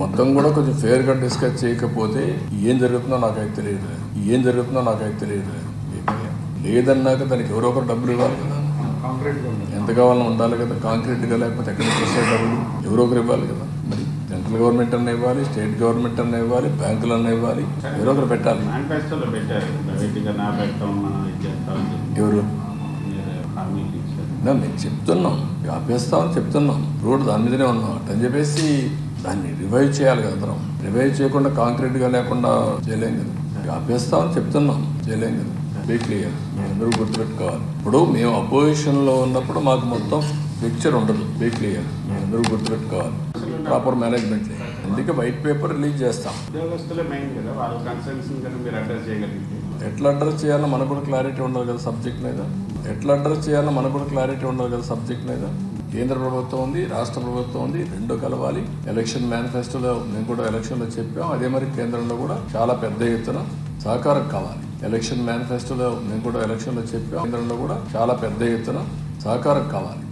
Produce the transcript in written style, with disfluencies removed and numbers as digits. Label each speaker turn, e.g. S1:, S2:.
S1: మొత్తం కూడా కొంచెం ఫేర్గా డిస్కస్ చేయకపోతే ఏం జరుగుతుందో నాకైతే తెలియదు. లేదన్నాక దానికి ఎవరో ఒకరు డబ్బులు ఇవ్వాలి కదా, ఎంత కావాలని ఉండాలి కదా, కాంక్రీట్గా, లేకపోతే ఎక్కడికి వస్తే డబ్బులు ఎవరో ఒకరు ఇవ్వాలి కదా. మరి సెంట్రల్ గవర్నమెంట్ అన్న ఇవ్వాలి, స్టేట్ గవర్నమెంట్ అన్న ఇవ్వాలి, బ్యాంకులు అన్న ఇవ్వాలి, ఎవరో ఒకరు పెట్టాలి. ఎవరు మేము చెప్తున్నాం, ఆపేస్తామని చెప్తున్నాం, రోడ్డు దాని మీదనే ఉన్నాం అని చెప్పేసి దాన్ని రివైవ్ చేయాలి కదా. అందరం రివైవ్ చేయకుండా కాంక్రీట్గా లేకుండా చేయలేం కదా. ఆపేస్తామని చెప్తున్నాం, చేయలేం కదా. బీ క్లియర్, అందరూ గుర్తుపెట్టుకోవాలి. ఇప్పుడు మేము అపోజిషన్లో ఉన్నప్పుడు మాకు మొత్తం పిక్చర్ ఉండదు. బీ క్లియర్, అందరూ గుర్తుపెట్టుకోవాలి. ప్రాపర్ మేనేజ్మెంట్ అందుకే వైట్ పేపర్ రిలీజ్ చేస్తాం. ఎట్లా అడ్రస్ చేయాలో మనకు కూడా క్లారిటీ ఉండదు కదా సబ్జెక్ట్ మీద. కేంద్ర ప్రభుత్వం ఉంది, రాష్ట్ర ప్రభుత్వం ఉంది, రెండు కలవాలి. ఎలక్షన్ మేనిఫెస్టోలో మేము కూడా ఎలక్షన్లో చెప్పాం. అదే మరి కేంద్రంలో కూడా చాలా పెద్ద ఎత్తున సహకారం కావాలి. కేంద్రంలో కూడా చాలా పెద్ద ఎత్తున సహకారం కావాలి.